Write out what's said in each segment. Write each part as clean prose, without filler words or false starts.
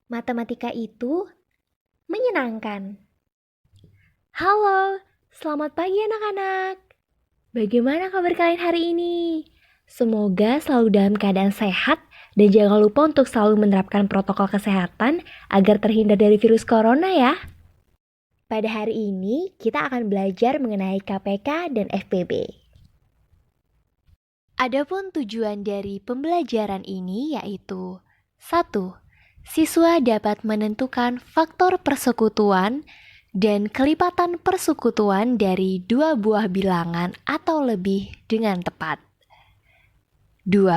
Matematika itu menyenangkan. Halo, selamat pagi anak-anak. Bagaimana kabar kalian hari ini? Semoga selalu dalam keadaan sehat dan jangan lupa untuk selalu menerapkan protokol kesehatan agar terhindar dari virus corona ya. Pada hari ini kita akan belajar mengenai KPK dan FPB. Adapun tujuan dari pembelajaran ini yaitu 1. Siswa dapat menentukan faktor persekutuan dan kelipatan persekutuan dari dua buah bilangan atau lebih dengan tepat. 2.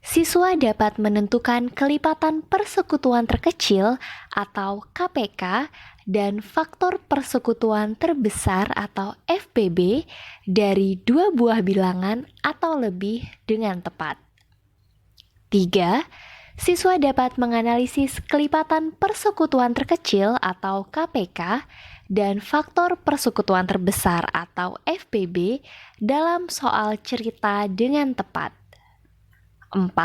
Siswa dapat menentukan kelipatan persekutuan terkecil atau KPK dan faktor persekutuan terbesar atau FPB dari dua buah bilangan atau lebih dengan tepat. 3. Siswa dapat menganalisis kelipatan persekutuan terkecil atau KPK dan faktor persekutuan terbesar atau FPB dalam soal cerita dengan tepat. 4.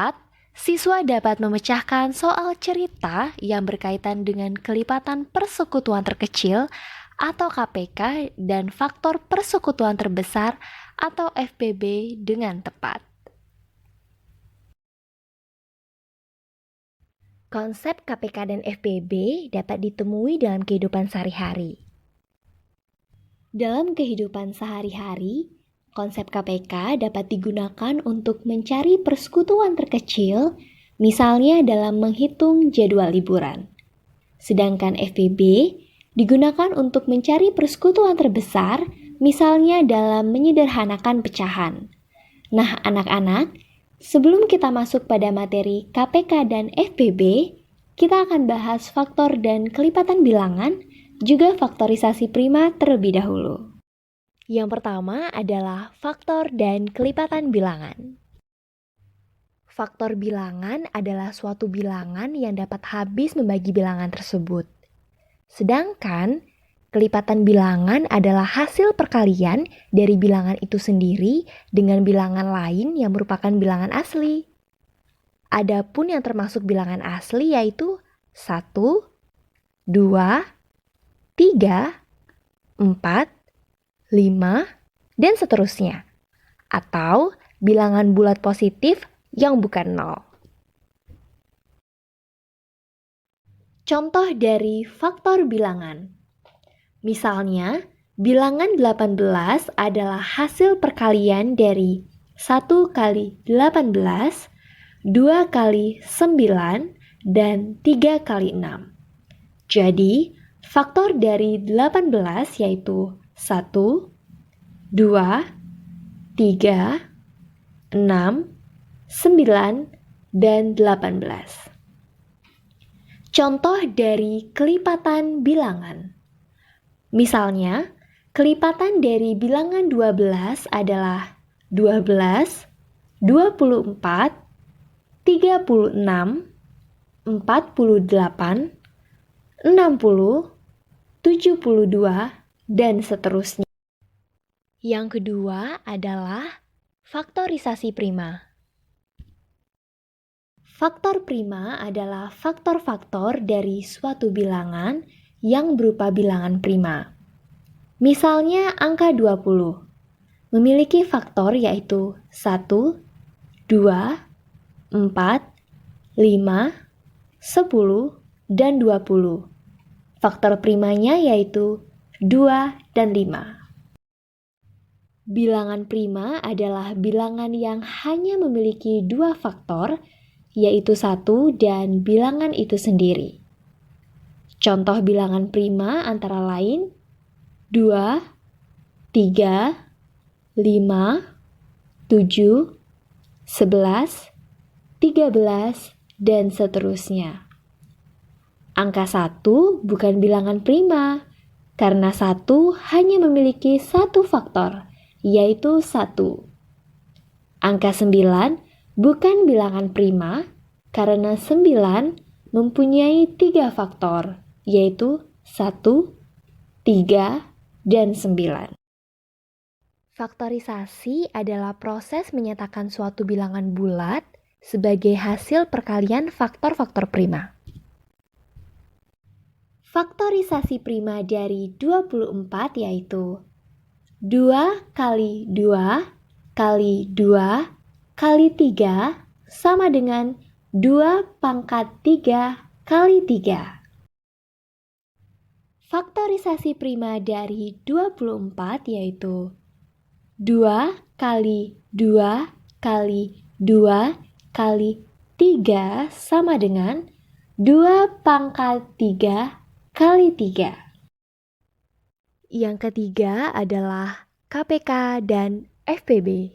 Siswa dapat memecahkan soal cerita yang berkaitan dengan kelipatan persekutuan terkecil atau KPK dan faktor persekutuan terbesar atau FPB dengan tepat. Konsep KPK dan FPB dapat ditemui dalam kehidupan sehari-hari. Dalam kehidupan sehari-hari, konsep KPK dapat digunakan untuk mencari persekutuan terkecil, misalnya dalam menghitung jadwal liburan. Sedangkan FPB digunakan untuk mencari persekutuan terbesar, misalnya dalam menyederhanakan pecahan. Nah, anak-anak, sebelum kita masuk pada materi KPK dan FPB, kita akan bahas faktor dan kelipatan bilangan, juga faktorisasi prima terlebih dahulu. Yang pertama adalah faktor dan kelipatan bilangan. Faktor bilangan adalah suatu bilangan yang dapat habis membagi bilangan tersebut. Sedangkan kelipatan bilangan adalah hasil perkalian dari bilangan itu sendiri dengan bilangan lain yang merupakan bilangan asli. Adapun yang termasuk bilangan asli yaitu 1, 2, 3, 4, 5, dan seterusnya. Atau bilangan bulat positif yang bukan 0. Contoh dari faktor bilangan. Misalnya, bilangan 18 adalah hasil perkalian dari 1 kali 18, 2 kali 9, dan 3 kali 6. Jadi, faktor dari 18 yaitu 1, 2, 3, 6, 9, dan 18. Contoh dari kelipatan bilangan. Misalnya, kelipatan dari bilangan 12 adalah 12, 24, 36, 48, 60, 72, dan seterusnya. Yang kedua adalah faktorisasi prima. Faktor prima adalah faktor-faktor dari suatu bilangan yang berupa bilangan prima. Misalnya angka 20 memiliki faktor yaitu 1, 2, 4, 5, 10, dan 20. Faktor primanya yaitu 2 dan 5. Bilangan prima adalah bilangan yang hanya memiliki dua faktor, yaitu 1 dan bilangan itu sendiri. Contoh bilangan prima antara lain 2, 3, 5, 7, 11, 13, dan seterusnya. Angka 1 bukan bilangan prima, karena 1 hanya memiliki satu faktor, yaitu 1. Angka 9 bukan bilangan prima, karena 9 mempunyai 3 faktor, yaitu 1, 3, dan 9. Faktorisasi adalah proses menyatakan suatu bilangan bulat sebagai hasil perkalian faktor-faktor prima. Faktorisasi prima dari 24 yaitu 2 kali 2 kali 2 kali 3 sama dengan 2 pangkat 3 kali 3. Faktorisasi prima dari 24 yaitu 2 kali 2 kali 2 kali 3 sama dengan 2 pangkat 3 kali 3. Yang ketiga adalah KPK dan FPB.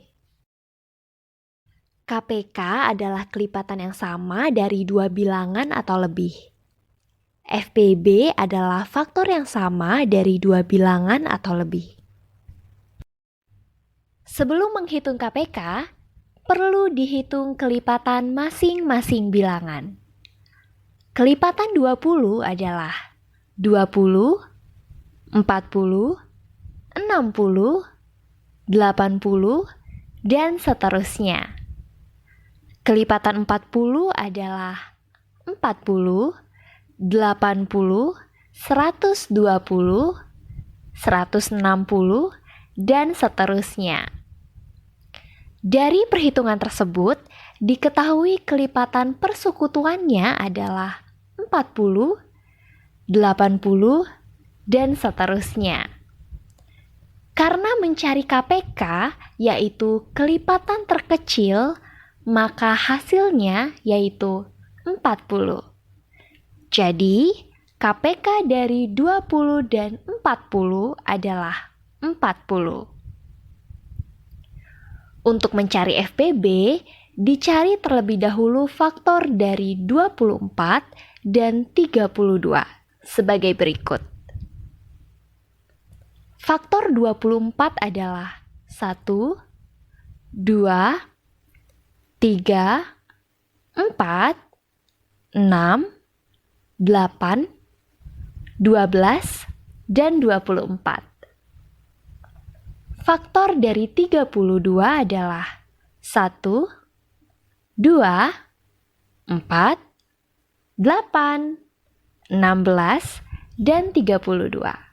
KPK adalah kelipatan yang sama dari dua bilangan atau lebih. FPB adalah faktor yang sama dari dua bilangan atau lebih. Sebelum menghitung KPK, perlu dihitung kelipatan masing-masing bilangan. Kelipatan 20 adalah 20, 40, 60, 80, dan seterusnya. Kelipatan 40 adalah 40, 80, 120, 160, dan seterusnya. Dari perhitungan tersebut, diketahui kelipatan persekutuannya adalah 40, 80, dan seterusnya. Karena mencari KPK, yaitu kelipatan terkecil, maka hasilnya yaitu 40. Jadi, KPK dari 20 dan 40 adalah 40. Untuk mencari FPB, dicari terlebih dahulu faktor dari 24 dan 32 sebagai berikut. Faktor 24 adalah 1, 2, 3, 4, 6, 8, 12, dan 24. Faktor dari 32 adalah 1, 2, 4, 8, 16, dan 32.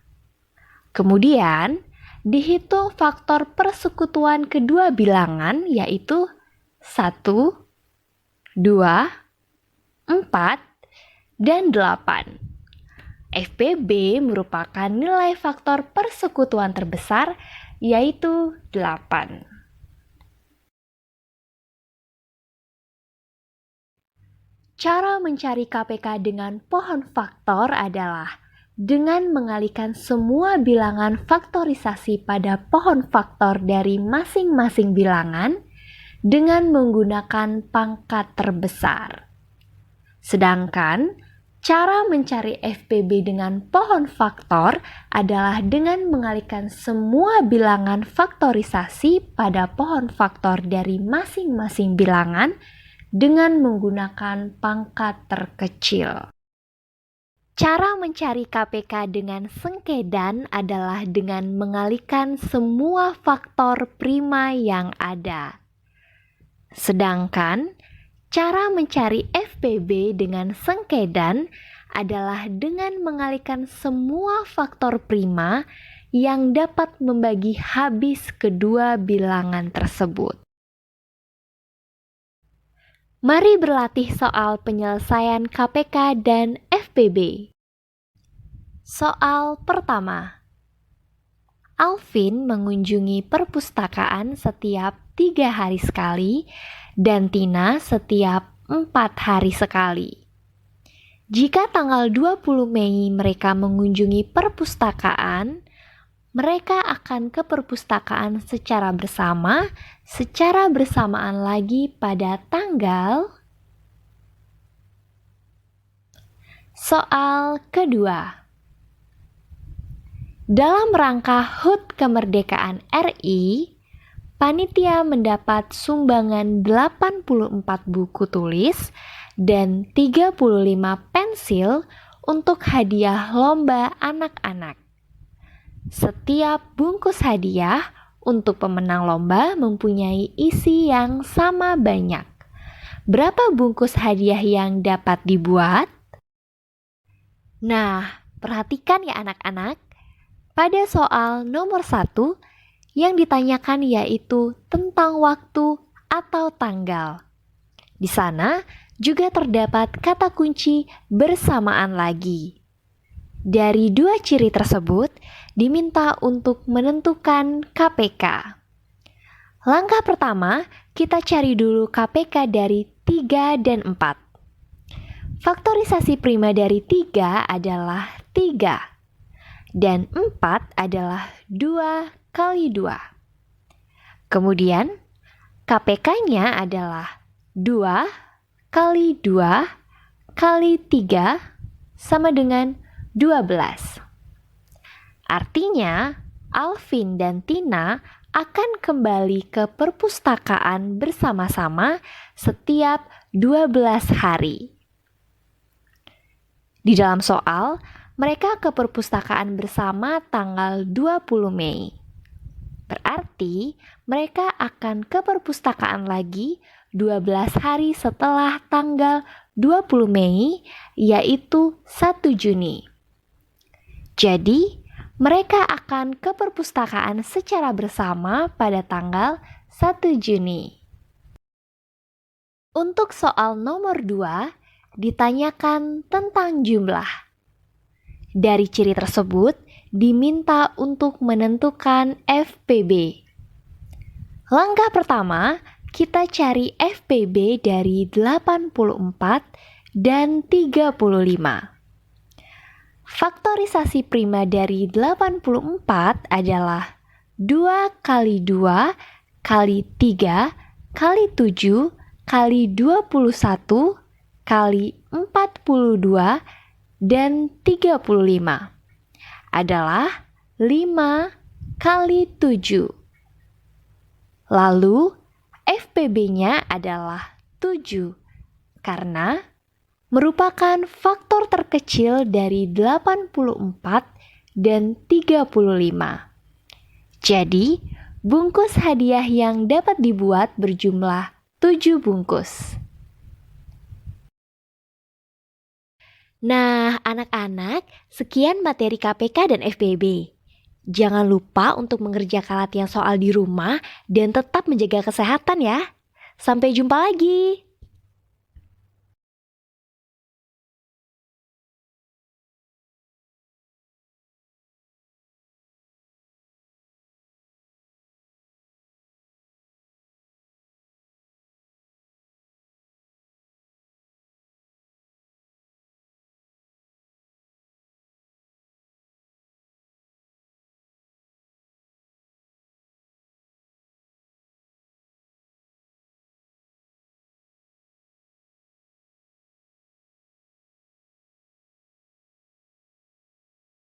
Kemudian, dihitung faktor persekutuan kedua bilangan yaitu 1, 2, 4, dan 8. FPB merupakan nilai faktor persekutuan terbesar yaitu 8. Cara mencari KPK dengan pohon faktor adalah dengan mengalihkan semua bilangan faktorisasi pada pohon faktor dari masing-masing bilangan dengan menggunakan pangkat terbesar. Sedangkan cara mencari FPB dengan pohon faktor adalah dengan mengalihkan semua bilangan faktorisasi pada pohon faktor dari masing-masing bilangan dengan menggunakan pangkat terkecil. Cara mencari KPK dengan sengkedan adalah dengan mengalihkan semua faktor prima yang ada. Sedangkan cara mencari FPB dengan sengkedan adalah dengan mengalihkan semua faktor prima yang dapat membagi habis kedua bilangan tersebut. Mari berlatih soal penyelesaian KPK dan FPB. Soal pertama. Alvin mengunjungi perpustakaan setiap 3 hari sekali dan Tina setiap 4 hari sekali. Jika tanggal 20 Mei mereka mengunjungi perpustakaan, mereka akan ke perpustakaan secara bersamaan lagi pada tanggal. Soal kedua. Dalam rangka HUT Kemerdekaan RI, panitia mendapat sumbangan 84 buku tulis dan 35 pensil untuk hadiah lomba anak-anak. Setiap bungkus hadiah untuk pemenang lomba mempunyai isi yang sama banyak. Berapa bungkus hadiah yang dapat dibuat? Nah, Perhatikan ya anak-anak, pada soal nomor 1 yang ditanyakan yaitu tentang waktu atau tanggal. Di sana juga terdapat kata kunci bersamaan lagi. Dari dua ciri tersebut diminta untuk menentukan KPK. Langkah pertama, kita cari dulu KPK dari 3 dan 4. Faktorisasi prima dari 3 adalah 3 dan 4 adalah 2 kali 2. Kemudian KPK-nya adalah 2 kali 2 kali 3 sama dengan 12. Artinya, Alvin dan Tina akan kembali ke perpustakaan bersama-sama setiap 12 hari. Di dalam soal, mereka ke perpustakaan bersama tanggal 20 Mei. Berarti mereka akan ke perpustakaan lagi 12 hari setelah tanggal 20 Mei, yaitu 1 Juni. Jadi, mereka akan ke perpustakaan secara bersama pada tanggal 1 Juni. Untuk soal nomor 2, ditanyakan tentang jumlah. Dari ciri tersebut, diminta untuk menentukan FPB. Langkah pertama, kita cari FPB dari 84 dan 35. Faktorisasi prima dari 84 adalah 2 kali 2 kali 3 kali 7 kali 21 kali 42 dan 35 adalah 5 kali 7. Lalu FPB-nya adalah 7 karena merupakan faktor terkecil dari 84 dan 35. Jadi, bungkus hadiah yang dapat dibuat berjumlah 7 bungkus. Nah, anak-anak, sekian materi KPK dan FPB. Jangan lupa untuk mengerjakan latihan soal di rumah dan tetap menjaga kesehatan ya. Sampai jumpa lagi.